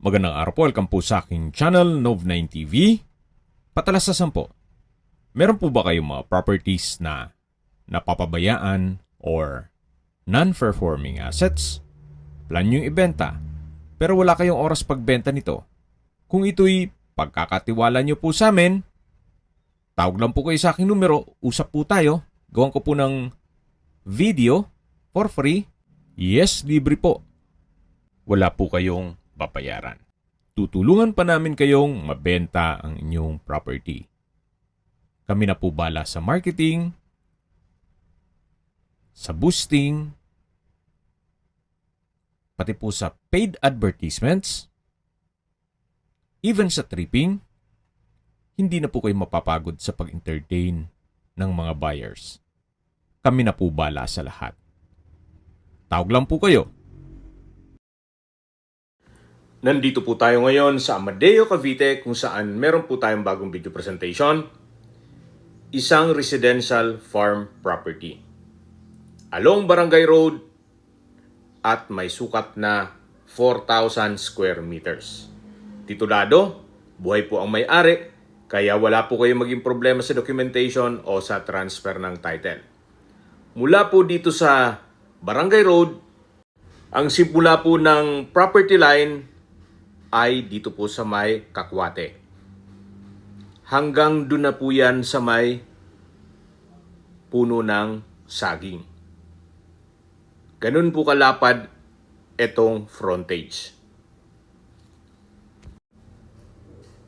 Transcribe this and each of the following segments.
Magandang araw po, welcome po sa aking channel, Nov9 TV. Patalasasan po, meron po ba kayong mga properties na napapabayaan or non-performing assets? Plan nyo ibenta, pero wala kayong oras pagbenta nito. Kung ito'y pagkakatiwala nyo po sa amin, tawag lang po kayo sa aking numero, usap po tayo, gawan ko po ng video for free. Yes, libre po. Wala po kayong babayaran. Tutulungan pa namin kayong mabenta ang inyong property. Kami na po bala sa marketing, sa boosting, pati po sa paid advertisements, even sa tripping. Hindi na po kayo mapapagod sa pag-entertain ng mga buyers. Kami na po bala sa lahat. Tawag lang po kayo. Nandito po tayo ngayon sa Amadeo, Cavite kung saan meron po tayong bagong video presentation. Isang residential farm property. Along Barangay Road at may sukat na 4,000 square meters. Titulado, buhay po ang may-ari, kaya wala po kayong maging problema sa documentation o sa transfer ng title. Mula po dito sa Barangay Road, ang simula po ng property line ay dito po sa may Kakwate. Hanggang doon na po yan sa may puno ng saging. Ganun po kalapad itong frontage.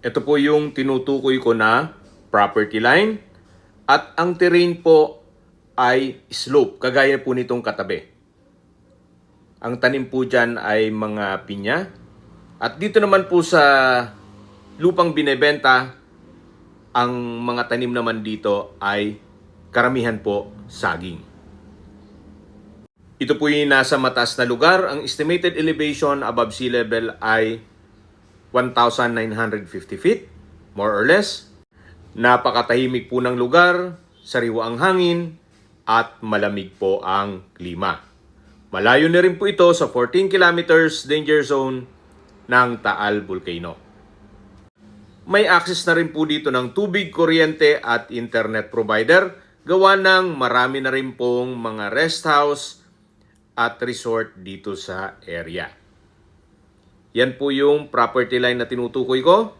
Ito po yung tinutukoy ko na property line at ang terrain po ay slope, kagaya po nitong katabi. Ang tanim po dyan ay mga pinya. At dito naman po sa lupang binebenta, ang mga tanim naman dito ay karamihan po saging. Ito po yung nasa mataas na lugar. Ang estimated elevation above sea level ay 1,950 feet, more or less. Napakatahimik po ng lugar, sariwa ang hangin, at malamig po ang klima. Malayo na rin po ito sa 14 kilometers danger zone ng Taal Volcano. May access na rin po dito ng tubig, kuryente at internet provider. Gawa ng marami na rin pong mga rest house at resort dito sa area. Yan po yung property line na tinutukoy ko.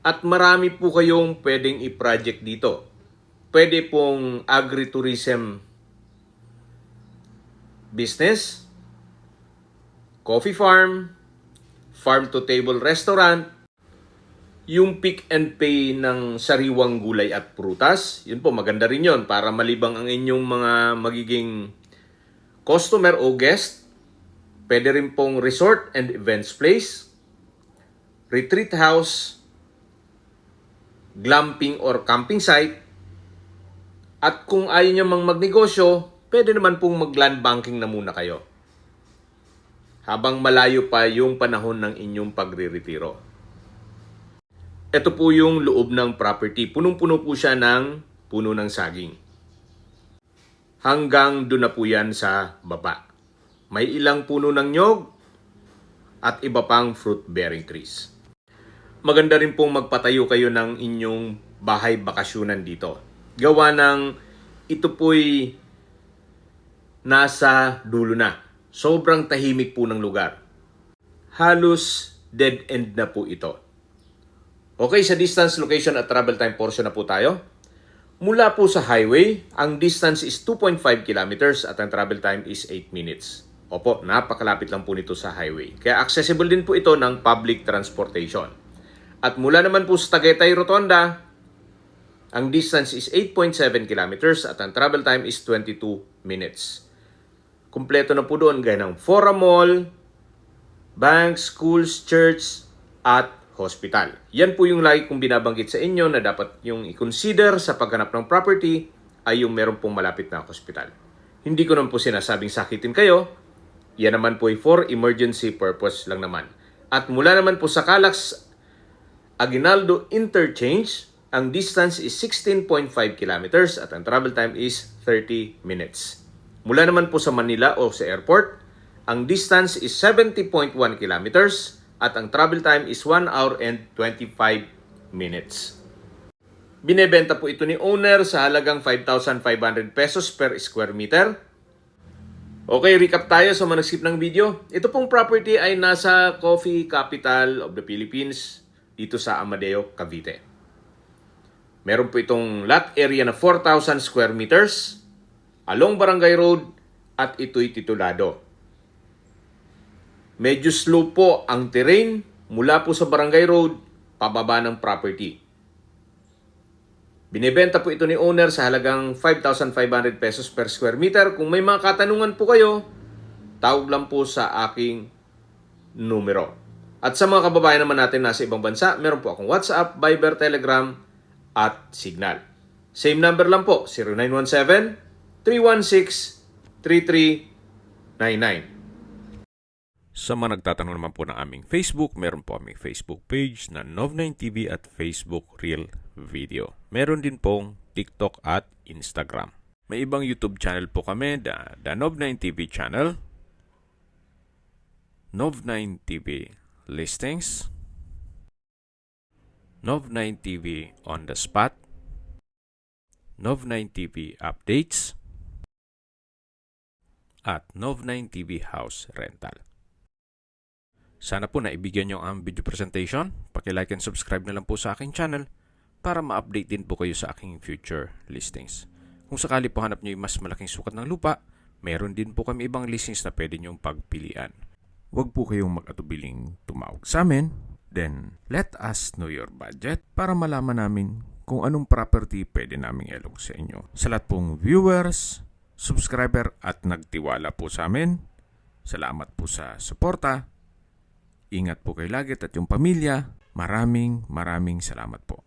At marami po kayong pwedeng i-project dito. Pwede pong agritourism business, coffee farm, farm-to-table restaurant, yung pick and pay ng sariwang gulay at prutas. Yun po, maganda rin yun para malibang ang inyong mga magiging customer o guest. Pwede rin pong resort and events place, retreat house, glamping or camping site. At kung ayaw nyo mang magnegosyo, pwede naman pong mag-land banking na muna kayo habang malayo pa yung panahon ng inyong pagre-retiro. Ito po yung loob ng property. Punong-puno po siya ng puno ng saging. Hanggang doon na po yan sa baba. May ilang puno ng nyog at iba pang fruit-bearing trees. Maganda rin pong magpatayo kayo ng inyong bahay bakasyunan dito. Gawa ng ito po'y nasa dulo na. Sobrang tahimik po ng lugar. Halos dead end na po ito. Okay, sa distance, location at travel time portion na po tayo. Mula po sa highway, ang distance is 2.5 kilometers at ang travel time is 8 minutes. Opo, napakalapit lang po nito sa highway. Kaya accessible din po ito ng public transportation. At mula naman po sa Tagaytay Rotonda, ang distance is 8.7 kilometers at ang travel time is 22 minutes. Kumpleto na po doon gaya ng Fora Mall, bank, schools, church, at hospital. Yan po yung lagi kong binabanggit sa inyo na dapat yung i-consider sa paghanap ng property ay yung meron pong malapit na hospital. Hindi ko naman po sinasabing sakitin kayo. Yan naman po ay for emergency purpose lang naman. At mula naman po sa Calax Aguinaldo Interchange, ang distance is 16.5 kilometers at ang travel time is 30 minutes. Mula naman po sa Manila o sa airport, ang distance is 70.1 kilometers at ang travel time is 1 hour and 25 minutes. Binebenta po ito ni owner sa halagang 5,500 pesos per square meter. Okay, recap tayo sa mga nag-skip ng video. Ito pong property ay nasa Coffee Capital of the Philippines dito sa Amadeo, Cavite. Meron po itong lot area na 4,000 square meters along Barangay Road at ito'y titulado. Medyo slow po ang terrain mula po sa Barangay Road pababa ng property. Binebenta po ito ni owner sa halagang 5,500 pesos per square meter. Kung may mga katanungan po kayo, tawag lang po sa aking numero. At sa mga kababayan naman natin nasa ibang bansa, meron po akong WhatsApp, Viber, Telegram, at Signal. Same number lang po, 0917-316-3399. Sa mga nagtatanong naman po ng aming Facebook, meron po aming Facebook page na Nov9TV at Facebook Real Video. Meron din pong TikTok at Instagram. May ibang YouTube channel po kami, the Nov9TV channel, Nov9TV Listings, Nov9TV On The Spot, Nov9TV Updates, at Nov9TV House Rental. Sana po naibigyan nyo ang video presentation. Paki-like and subscribe na lang po sa aking channel para ma-update din po kayo sa aking future listings. Kung sakali po hanap nyo yung mas malaking sukat ng lupa, meron din po kami ibang listings na pwede nyong pagpilian. Huwag po kayong mag-atubiling tumawag sa amin. Then, let us know your budget para malaman namin kung anong property pwede naming ilog sa inyo. Sa lahat pong viewers, subscriber at nagtiwala po sa amin, salamat po sa suporta. Ingat po kayo lagi at yung pamilya. Maraming salamat po.